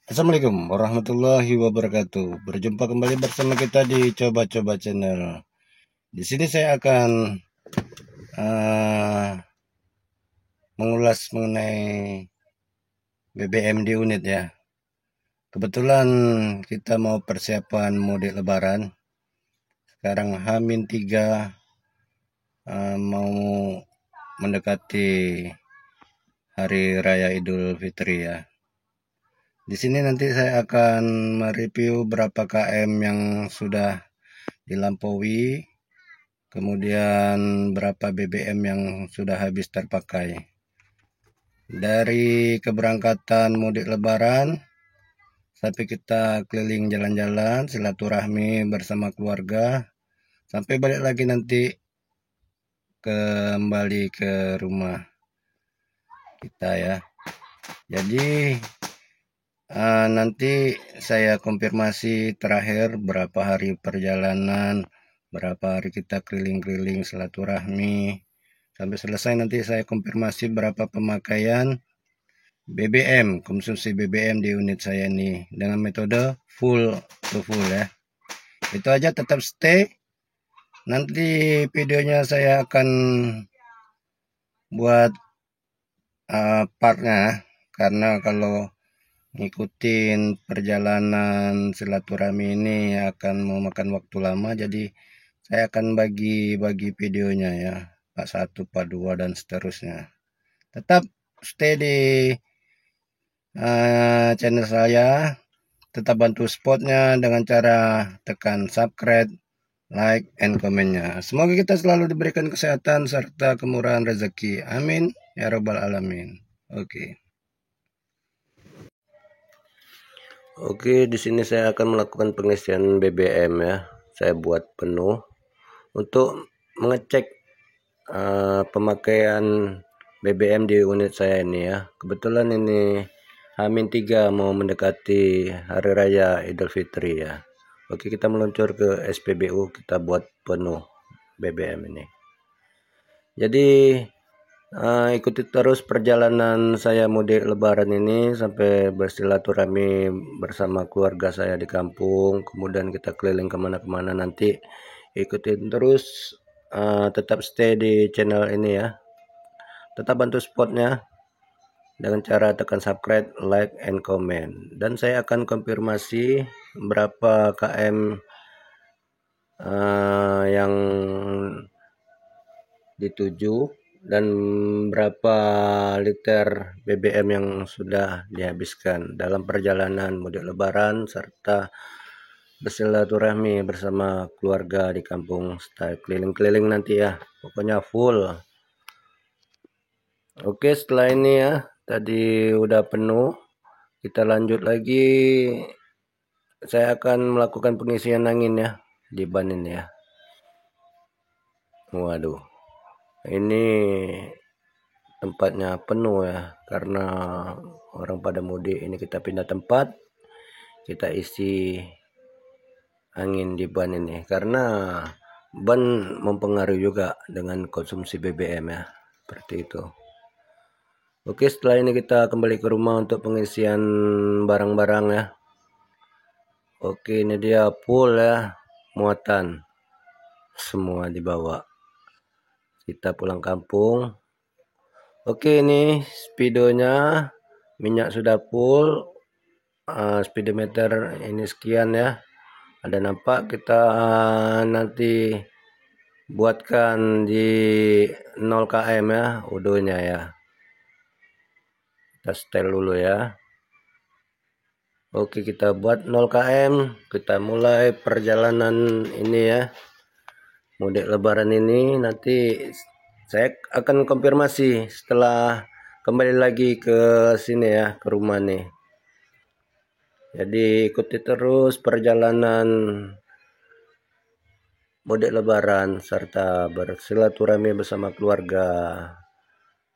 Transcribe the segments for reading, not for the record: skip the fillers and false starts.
Assalamualaikum warahmatullahi wabarakatuh. Berjumpa kembali bersama kita di Coba-Coba Channel. Di sini saya akan mengulas mengenai BBM di unit ya. Kebetulan kita mau persiapan mudik Lebaran. Sekarang H-3 mau mendekati Hari Raya Idul Fitri ya. Di sini nanti saya akan mereview berapa KM yang sudah dilampaui, kemudian berapa BBM yang sudah habis terpakai. Dari keberangkatan mudik Lebaran sampai kita keliling jalan-jalan, silaturahmi bersama keluarga, sampai balik lagi nanti kembali ke rumah kita ya. Jadi nanti saya konfirmasi terakhir berapa hari perjalanan, berapa hari kita keliling-keliling silaturahmi. Sampai selesai nanti saya konfirmasi berapa pemakaian BBM, konsumsi BBM di unit saya ini dengan metode full to full ya. Itu aja, tetap stay. Nanti videonya saya akan buat partnya, karena kalau ngikutin perjalanan silaturahmi ini akan memakan waktu lama, jadi saya akan bagi videonya ya, part 1, part 2 dan seterusnya. Tetap stay di channel saya, tetap bantu supportnya dengan cara tekan subscribe, like, and komennya. Semoga kita selalu diberikan kesehatan serta kemurahan rezeki. Amin ya robbal alamin. Oke, di sini saya akan melakukan pengisian BBM ya. Saya buat penuh untuk mengecek pemakaian BBM di unit saya ini ya. Kebetulan ini H-3 mau mendekati Hari Raya Idul Fitri ya. Oke, kita meluncur ke SPBU, kita buat penuh BBM ini. Jadi ikuti terus perjalanan saya mudik Lebaran ini sampai bersilaturahmi bersama keluarga saya di kampung. Kemudian kita keliling kemana-kemana, nanti ikutin terus. Tetap stay di channel ini ya. Tetap bantu supportnya dengan cara tekan subscribe, like, and comment. Dan saya akan konfirmasi berapa KM yang dituju dan berapa liter BBM yang sudah dihabiskan dalam perjalanan mudik Lebaran serta bersilaturahmi bersama keluarga di kampung style keliling-keliling nanti ya. Pokoknya full. Oke, setelah ini ya, tadi udah penuh, kita lanjut lagi. Saya akan melakukan pengisian angin ya di ban ini ya. Waduh, ini tempatnya penuh ya, karena orang pada mudik. Ini kita pindah tempat, kita isi angin di ban ini, karena ban mempengaruhi juga dengan konsumsi BBM ya, seperti itu. Oke, setelah ini kita kembali ke rumah untuk pengisian barang-barang ya. Oke, ini dia full ya, muatan semua dibawa. Kita pulang kampung. Oke, ini speedonya, minyak sudah full, speedometer ini sekian ya. Ada nampak, kita nanti buatkan di 0 km ya udonya ya. Kita setel dulu ya. Oke, kita buat 0 km, kita mulai perjalanan ini ya, mudik Lebaran ini. Nanti saya akan konfirmasi setelah kembali lagi ke sini ya, ke rumah nih. Jadi ikuti terus perjalanan mudik Lebaran serta bersilaturahmi bersama keluarga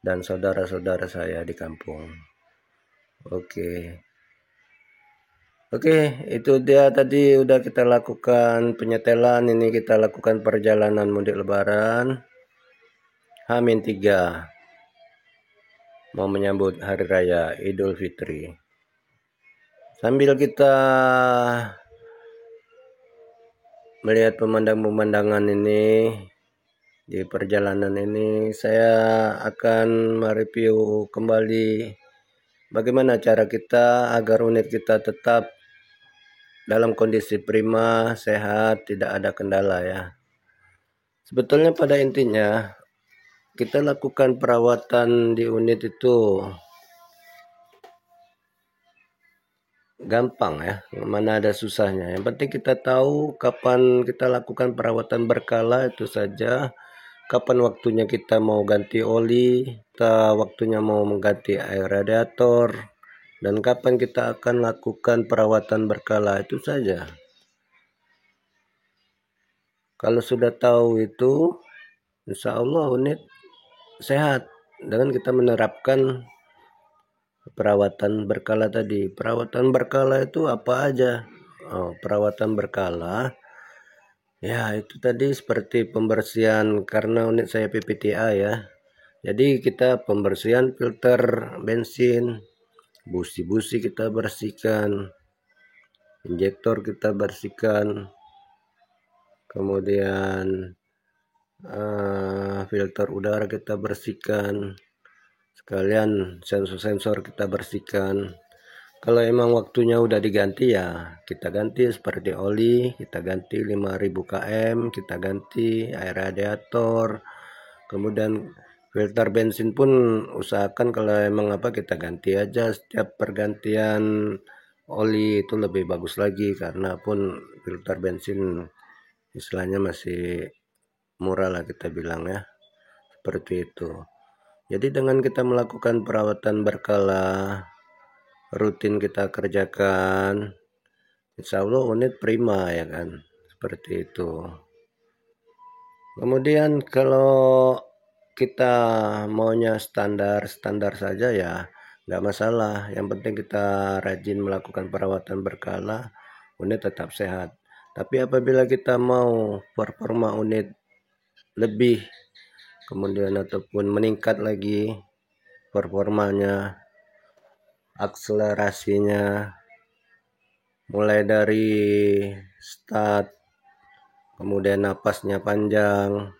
dan saudara-saudara saya di kampung. Oke, itu dia tadi udah kita lakukan penyetelan. Ini kita lakukan perjalanan mudik Lebaran H-3 mau menyambut Hari Raya Idul Fitri. Sambil kita melihat pemandangan ini di perjalanan ini, saya akan mereview kembali bagaimana cara kita agar unit kita tetap dalam kondisi prima, sehat, tidak ada kendala ya. Sebetulnya pada intinya kita lakukan perawatan di unit itu gampang ya, mana ada susahnya. Yang penting kita tahu kapan kita lakukan perawatan berkala, itu saja. Kapan waktunya kita mau ganti oli, kita waktunya mau mengganti air radiator, dan kapan kita akan lakukan perawatan berkala, itu saja. Kalau sudah tahu itu, insya Allah unit sehat dengan kita menerapkan perawatan berkala tadi. Perawatan berkala itu apa aja? Perawatan berkala ya itu tadi seperti pembersihan, karena unit saya PPTA ya. Jadi kita pembersihan filter bensin, busi-busi kita bersihkan, injektor kita bersihkan, kemudian filter udara kita bersihkan, sekalian sensor-sensor kita bersihkan. Kalau emang waktunya udah diganti ya kita ganti, seperti oli kita ganti 5000 km, kita ganti air radiator, kemudian filter bensin pun usahakan kalau emang kita ganti aja setiap pergantian oli, itu lebih bagus lagi, karena pun filter bensin istilahnya masih murah lah kita bilang ya, seperti itu. Jadi dengan kita melakukan perawatan berkala, rutin kita kerjakan, insya Allah unit prima ya kan, seperti itu. Kemudian kalau kita maunya standar saja ya nggak masalah, yang penting kita rajin melakukan perawatan berkala, unit tetap sehat. Tapi apabila kita mau performa unit lebih, kemudian ataupun meningkat lagi performanya, akselerasinya, mulai dari start, kemudian napasnya panjang,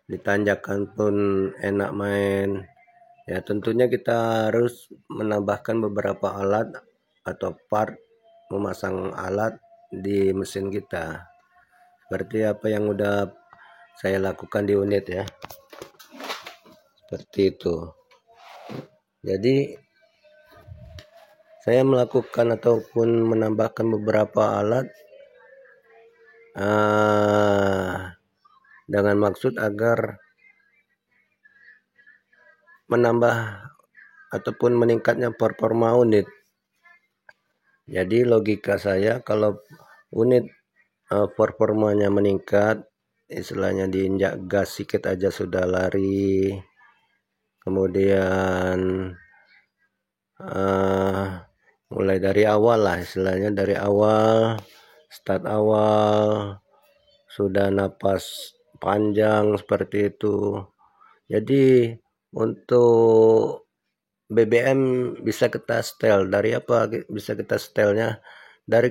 ditanjakan pun enak main ya, tentunya kita harus menambahkan beberapa alat atau part, memasang alat di mesin kita, seperti apa yang udah saya lakukan di unit ya, seperti itu. Jadi saya melakukan ataupun menambahkan beberapa alat dengan maksud agar menambah ataupun meningkatnya performa unit. Jadi logika saya, kalau unit performanya meningkat, istilahnya diinjak gas sedikit aja sudah lari, kemudian mulai dari awal lah, istilahnya dari awal, start awal sudah napas panjang seperti itu. Jadi untuk BBM bisa kita setel dari apa? Bisa kita setelnya dari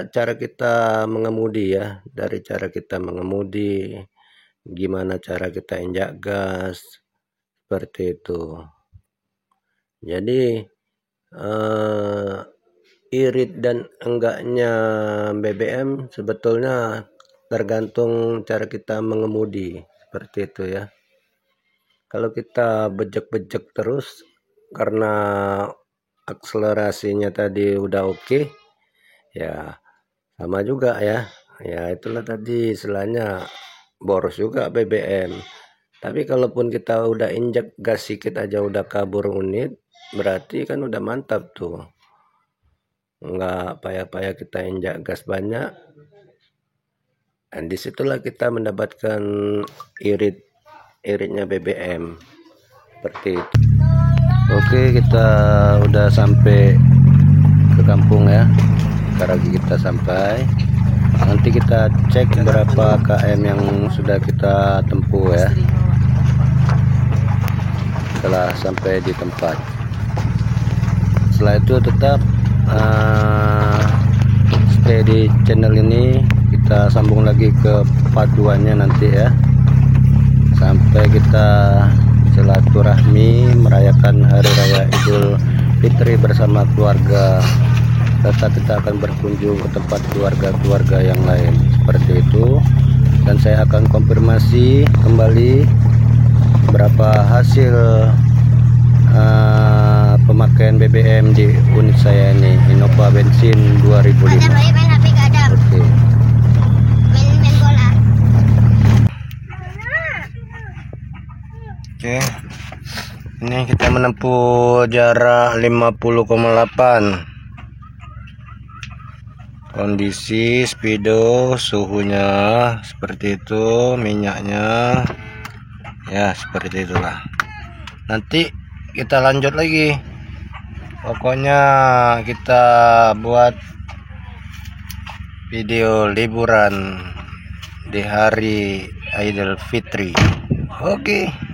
cara kita mengemudi ya, dari cara kita mengemudi, gimana cara kita injak gas, seperti itu. Jadi irit dan enggaknya BBM sebetulnya tergantung cara kita mengemudi, seperti itu ya. Kalau kita bejek-bejek terus karena akselerasinya tadi udah oke, ya sama juga ya. Ya itulah tadi istilahnya boros juga BBM. Tapi kalaupun kita udah injek gas sedikit aja udah kabur unit, berarti kan udah mantap tuh. Enggak payah-payah kita injak gas banyak. Dan disitulah kita mendapatkan iritnya BBM, seperti itu. Oke, kita udah sampai ke kampung ya. Sekarang kita sampai. Nanti kita cek berapa km yang sudah kita tempuh ya, setelah sampai di tempat. Setelah itu tetap stay di channel ini. Kita sambung lagi ke part 2-nya nanti ya, sampai kita silaturahmi merayakan hari raya Idul Fitri bersama keluarga, serta kita akan berkunjung ke tempat keluarga-keluarga yang lain seperti itu. Dan saya akan konfirmasi kembali berapa hasil pemakaian BBM di unit saya ini, Innova bensin 2005. Oke. Oke, ini kita menempuh jarak 50,8. Kondisi speedo, suhunya seperti itu, minyaknya ya seperti itulah. Nanti kita lanjut lagi, pokoknya kita buat video liburan di hari Idul Fitri. Oke.